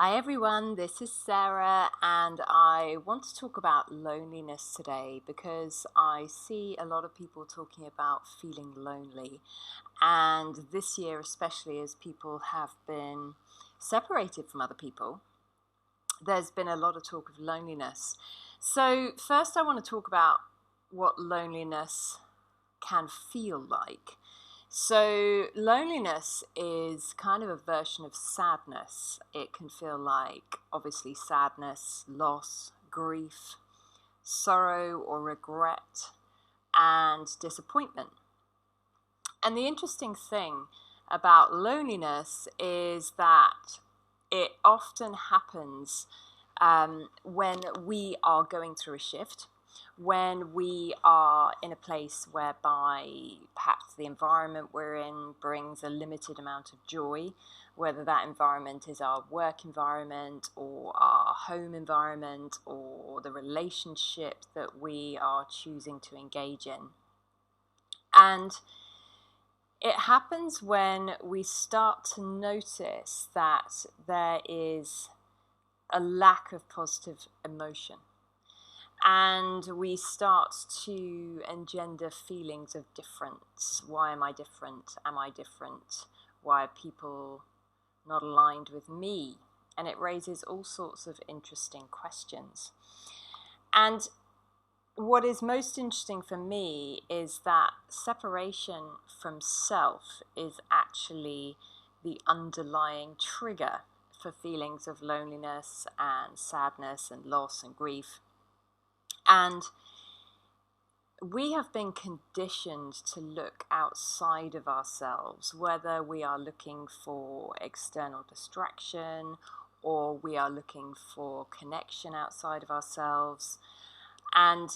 Hi everyone, this is Sarah, and I want to talk about loneliness today because I see a lot of people talking about feeling lonely. And this year, especially as people have been separated from other people, there's been a lot of talk of loneliness. So, first, I want to talk about what loneliness can feel like. So, loneliness is kind of a version of sadness. It can feel like, obviously, sadness, loss, grief, sorrow or regret, and disappointment. And the interesting thing about loneliness is that it often happens when we are going through a shift, when we are in a place whereby perhaps the environment we're in brings a limited amount of joy, whether that environment is our work environment or our home environment or the relationship that we are choosing to engage in. And it happens when we start to notice that there is a lack of positive emotion. And we start to engender feelings of difference. Why am I different? Am I different? Why are people not aligned with me? And it raises all sorts of interesting questions. And what is most interesting for me is that separation from self is actually the underlying trigger for feelings of loneliness and sadness and loss and grief. And we have been conditioned to look outside of ourselves, whether we are looking for external distraction or we are looking for connection outside of ourselves. And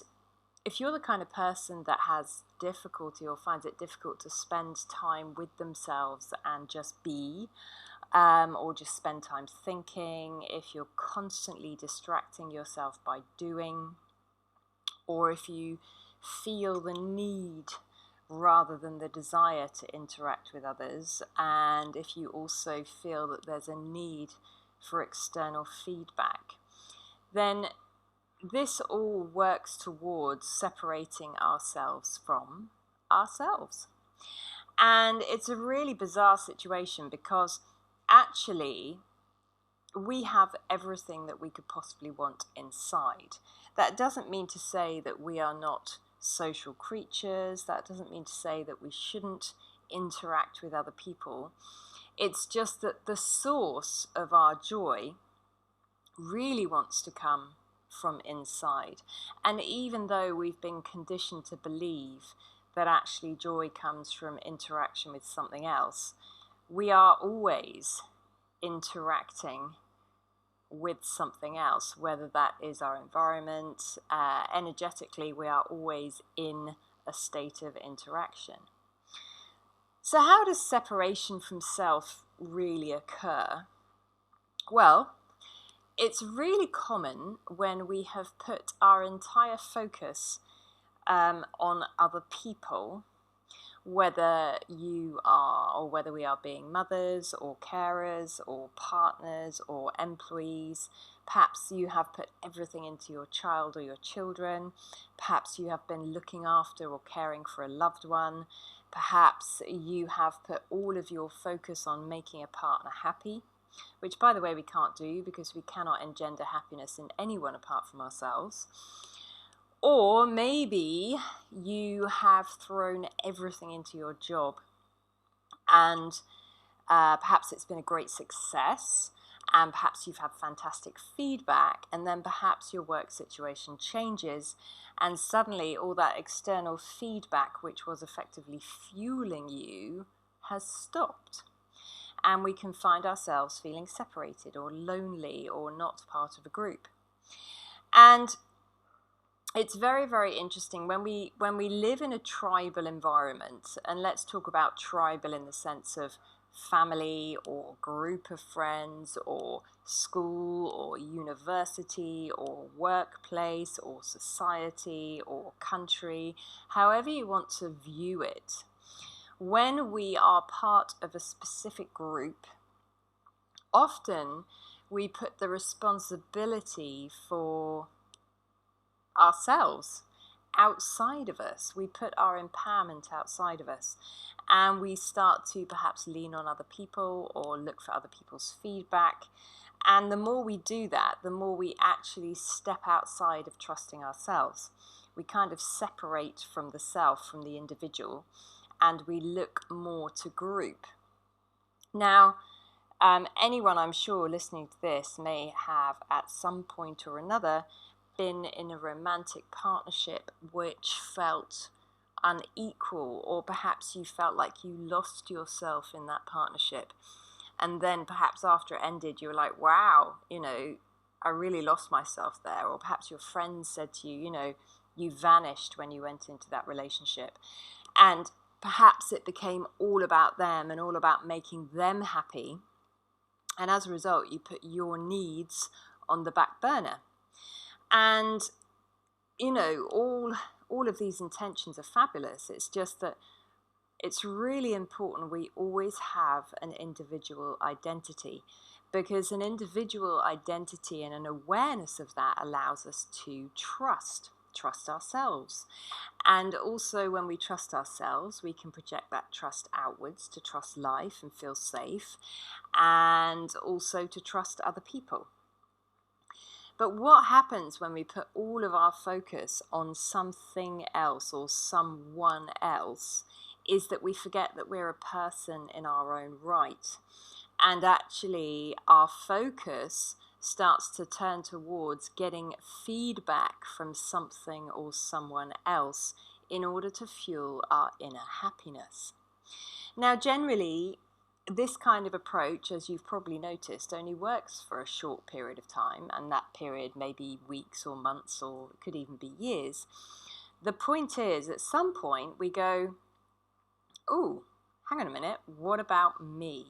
if you're the kind of person that has difficulty or finds it difficult to spend time with themselves and just be, or just spend time thinking, if you're constantly distracting yourself by doing, or if you feel the need rather than the desire to interact with others, and if you also feel that there's a need for external feedback, then this all works towards separating ourselves from ourselves. And it's a really bizarre situation because actually we have everything that we could possibly want inside. That doesn't mean to say that we are not social creatures. That doesn't mean to say that we shouldn't interact with other people. It's just that the source of our joy really wants to come from inside. And even though we've been conditioned to believe that actually joy comes from interaction with something else, we are always interacting with something else, whether that is our environment. Energetically, we are always in a state of interaction. So how does separation from self really occur? Well, it's really common when we have put our entire focus on other people, whether you are, or whether we are being mothers or carers or partners or employees. Perhaps you have put everything into your child or your children. Perhaps you have been looking after or caring for a loved one. Perhaps you have put all of your focus on making a partner happy, which, by the way, we can't do because we cannot engender happiness in anyone apart from ourselves. Or maybe you have thrown everything into your job and perhaps it's been a great success and perhaps you've had fantastic feedback, and then perhaps your work situation changes and suddenly all that external feedback, which was effectively fueling you, has stopped. And we can find ourselves feeling separated or lonely or not part of a group. And it's very, very interesting when we live in a tribal environment, and let's talk about tribal in the sense of family or group of friends or school or university or workplace or society or country, however you want to view it. When we are part of a specific group, often we put the responsibility for ourselves outside of us. We put our empowerment outside of us, and we start to perhaps lean on other people or look for other people's feedback. And the more we do that, the more we actually step outside of trusting ourselves. We kind of separate from the self, from the individual, and we look more to group. Now, anyone, I'm sure, listening to this may have at some point or another been in a romantic partnership which felt unequal, or perhaps you felt like you lost yourself in that partnership. And then perhaps after it ended, you were like, wow, I really lost myself there. Or perhaps your friends said to you, you vanished when you went into that relationship. And perhaps it became all about them and all about making them happy. And as a result, you put your needs on the back burner. And, all of these intentions are fabulous. It's just that it's really important we always have an individual identity, because an individual identity and an awareness of that allows us to trust ourselves. And also, when we trust ourselves, we can project that trust outwards to trust life and feel safe, and also to trust other people. But what happens when we put all of our focus on something else or someone else is that we forget that we're a person in our own right. And actually, our focus starts to turn towards getting feedback from something or someone else in order to fuel our inner happiness. Now, generally, this kind of approach, as you've probably noticed, only works for a short period of time, and that period may be weeks or months, or it could even be years. The point is, at some point, we go, oh, hang on a minute, what about me?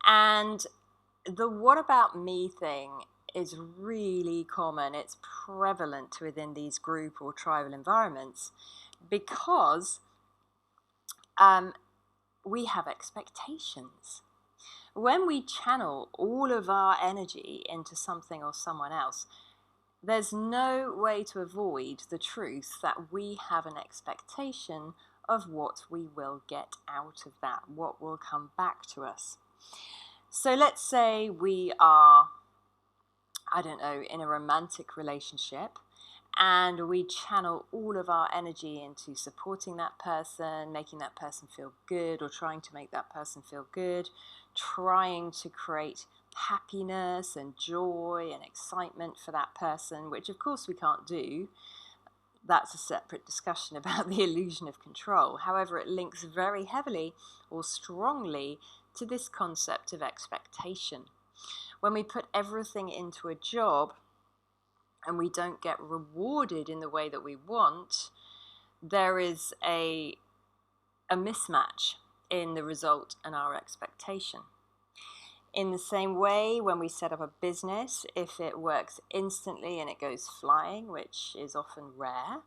And the what about me thing is really common. It's prevalent within these group or tribal environments because we have expectations. When we channel all of our energy into something or someone else, there's no way to avoid the truth that we have an expectation of what we will get out of that, what will come back to us. So let's say we are, in a romantic relationship, and we channel all of our energy into supporting that person, making that person feel good, or trying to make that person feel good, trying to create happiness and joy and excitement for that person, which of course we can't do. That's a separate discussion about the illusion of control. However, it links very heavily or strongly to this concept of expectation. When we put everything into a job and we don't get rewarded in the way that we want, there is a mismatch in the result and our expectation. In the same way, when we set up a business, if it works instantly and it goes flying, which is often rare,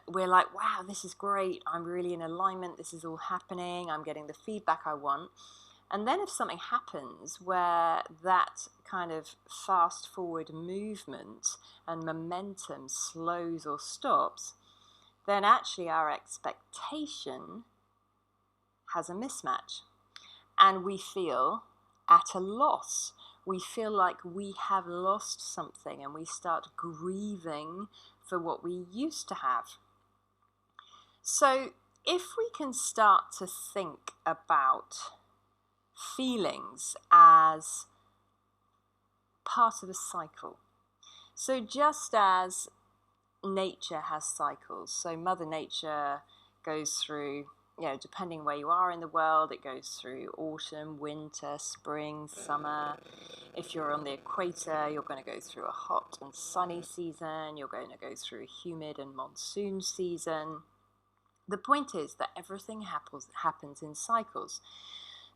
we're like, wow, this is great, I'm really in alignment, this is all happening, I'm getting the feedback I want. And then if something happens where that kind of fast forward movement and momentum slows or stops, then actually our expectation has a mismatch. And we feel at a loss. We feel like we have lost something, and we start grieving for what we used to have. So if we can start to think about feelings as part of a cycle. So just as nature has cycles, so Mother Nature goes through, depending where you are in the world, it goes through autumn, winter, spring, summer. If you're on the equator, you're going to go through a hot and sunny season. You're going to go through a humid and monsoon season. The point is that everything happens in cycles.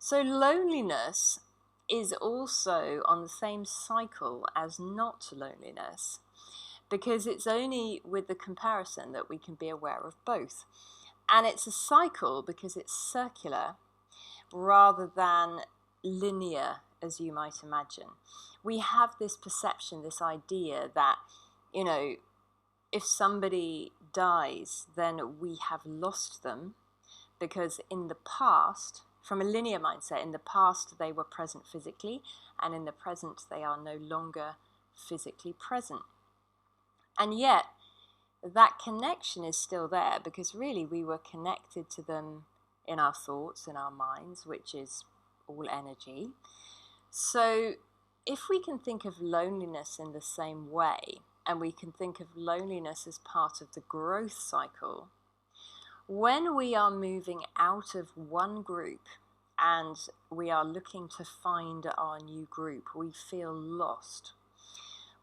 So loneliness is also on the same cycle as not loneliness, because it's only with the comparison that we can be aware of both. And it's a cycle because it's circular rather than linear as you might imagine. We have this perception, this idea that, you know, if somebody dies, then we have lost them, because in the past, from a linear mindset, in the past they were present physically, and in the present they are no longer physically present. And yet, that connection is still there, because really we were connected to them in our thoughts, in our minds, which is all energy. So if we can think of loneliness in the same way, and we can think of loneliness as part of the growth cycle, when we are moving out of one group and we are looking to find our new group, we feel lost.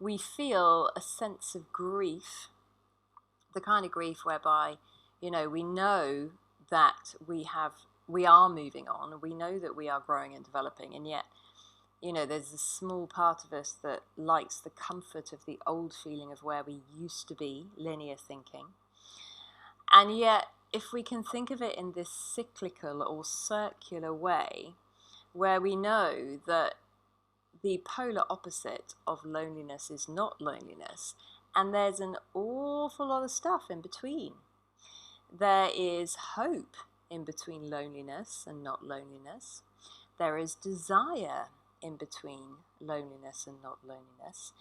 We feel a sense of grief, the kind of grief whereby, you know, we know that we are moving on, we know that we are growing and developing, and yet, you know, there's a small part of us that likes the comfort of the old feeling of where we used to be, linear thinking. And yet, if we can think of it in this cyclical or circular way, where we know that the polar opposite of loneliness is not loneliness, and there's an awful lot of stuff in between. There is hope in between loneliness and not loneliness. There is desire in between loneliness and not loneliness.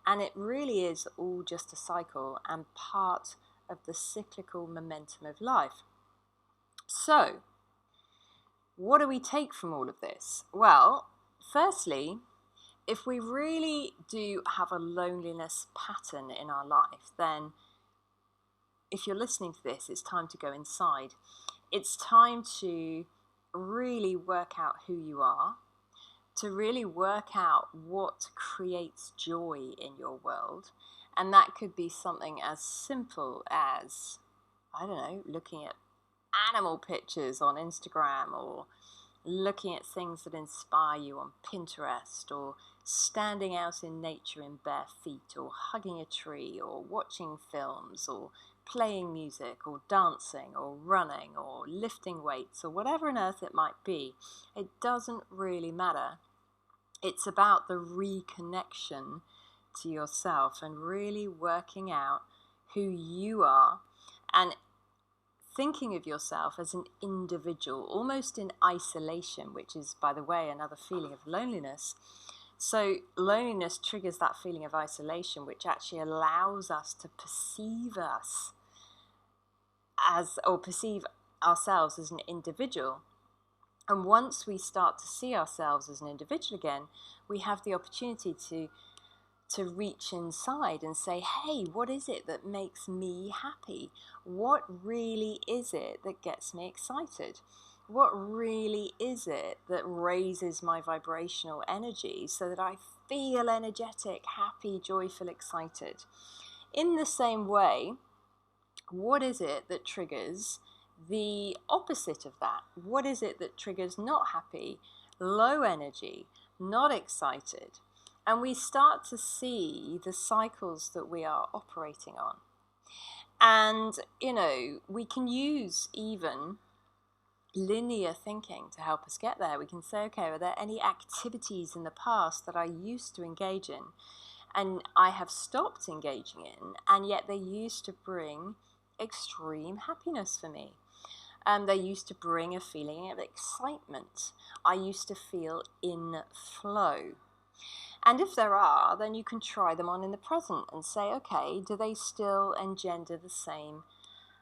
And it really is all just a cycle and part of the cyclical momentum of life. So, what do we take from all of this? Well, firstly, if we really do have a loneliness pattern in our life, then if you're listening to this, it's time to go inside. It's time to really work out who you are, to really work out what creates joy in your world. And that could be something as simple as, I don't know, looking at animal pictures on Instagram, or looking at things that inspire you on Pinterest, or standing out in nature in bare feet, or hugging a tree, or watching films, or playing music, or dancing, or running, or lifting weights, or whatever on earth it might be. It doesn't really matter. It's about the reconnection to yourself and really working out who you are, and thinking of yourself as an individual, almost in isolation, which is, by the way, another feeling of loneliness. So loneliness triggers that feeling of isolation, which actually allows us to perceive ourselves as an individual. And once we start to see ourselves as an individual again, we have the opportunity to reach inside and say, hey, what is it that makes me happy? What really is it that gets me excited? What really is it that raises my vibrational energy so that I feel energetic, happy, joyful, excited? In the same way, what is it that triggers the opposite of that? What is it that triggers not happy, low energy, not excited? And we start to see the cycles that we are operating on. And, you know, we can use even linear thinking to help us get there. We can say, okay, are there any activities in the past that I used to engage in and I have stopped engaging in, and yet they used to bring extreme happiness for me? They used to bring a feeling of excitement. I used to feel in flow. And if there are, then you can try them on in the present and say, okay, do they still engender the same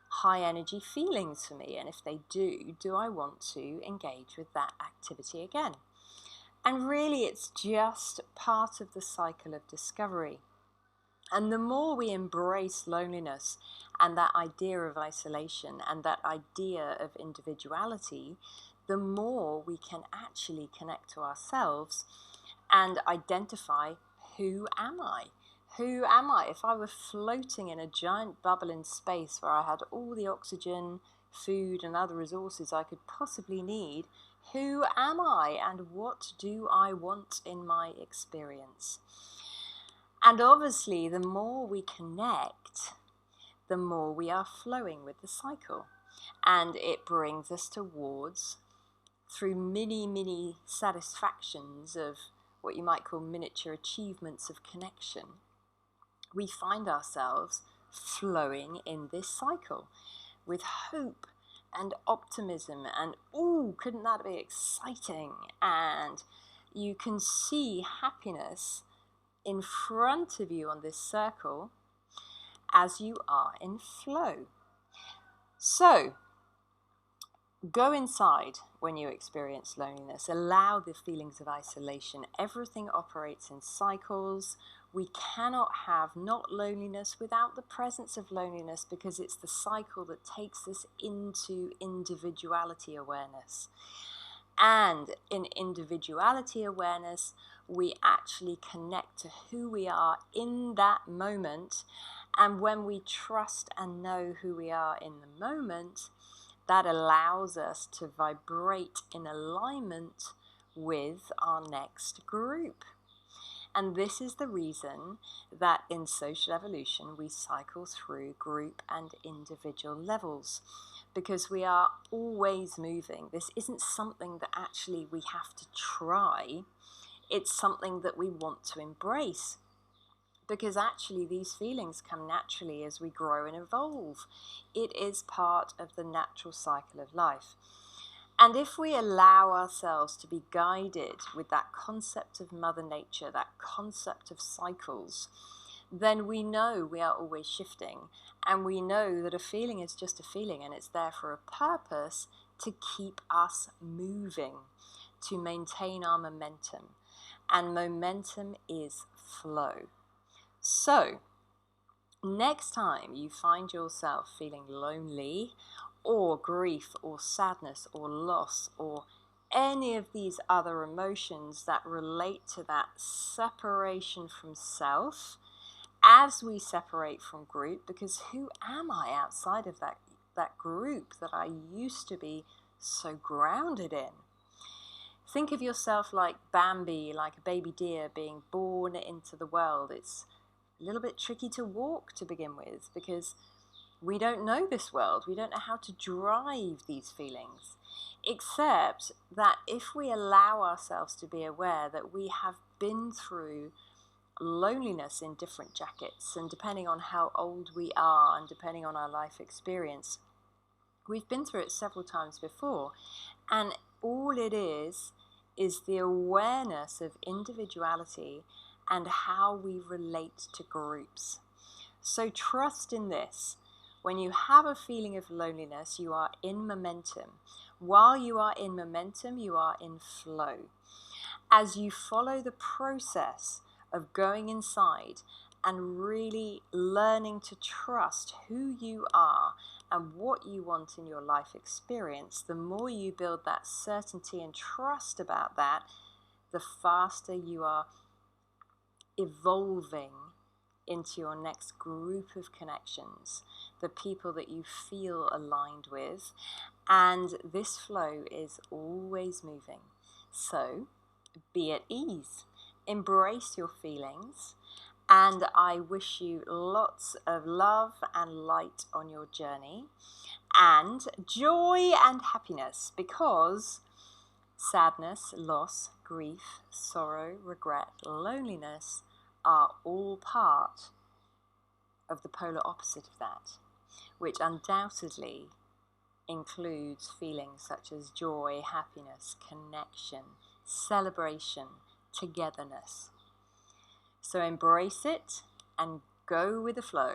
high energy feelings for me? And if they do I want to engage with that activity again? And really, it's just part of the cycle of discovery. And the more we embrace loneliness and that idea of isolation and that idea of individuality, the more we can actually connect to ourselves and identify, who am I? Who am I? If I were floating in a giant bubble in space where I had all the oxygen, food, and other resources I could possibly need, who am I, and what do I want in my experience? And obviously, the more we connect, the more we are flowing with the cycle. And it brings us towards through mini satisfactions of what you might call miniature achievements of connection, we find ourselves flowing in this cycle with hope and optimism and, ooh, couldn't that be exciting? And you can see happiness in front of you on this circle as you are in flow. So, go inside when you experience loneliness. Allow the feelings of isolation. Everything operates in cycles. We cannot have not loneliness without the presence of loneliness, because it's the cycle that takes us into individuality awareness. And in individuality awareness, we actually connect to who we are in that moment. And when we trust and know who we are in the moment, that allows us to vibrate in alignment with our next group. And this is the reason that in social evolution we cycle through group and individual levels, because we are always moving. This isn't something that actually we have to try. It's something that we want to embrace, because actually these feelings come naturally as we grow and evolve. It is part of the natural cycle of life. And if we allow ourselves to be guided with that concept of Mother Nature, that concept of cycles, then we know we are always shifting, and we know that a feeling is just a feeling, and it's there for a purpose to keep us moving, to maintain our momentum. And momentum is flow. So, next time you find yourself feeling lonely, or grief, or sadness, or loss, or any of these other emotions that relate to that separation from self, as we separate from group, because who am I outside of that group that I used to be so grounded in? Think of yourself like Bambi, like a baby deer being born into the world. It's a little bit tricky to walk to begin with, because we don't know this world. We don't know how to drive these feelings, except that if we allow ourselves to be aware that we have been through loneliness in different jackets, and depending on how old we are and depending on our life experience, we've been through it several times before. And all it is the awareness of individuality and how we relate to groups. So trust in this. When you have a feeling of loneliness, you are in momentum. While you are in momentum, you are in flow. As you follow the process of going inside and really learning to trust who you are and what you want in your life experience, the more you build that certainty and trust about that, the faster you are evolving into your next group of connections, the people that you feel aligned with, and this flow is always moving. So be at ease, embrace your feelings, and I wish you lots of love and light on your journey, and joy and happiness, because sadness, loss, grief, sorrow, regret, loneliness are all part of the polar opposite of that, which undoubtedly includes feelings such as joy, happiness, connection, celebration, togetherness. So embrace it and go with the flow.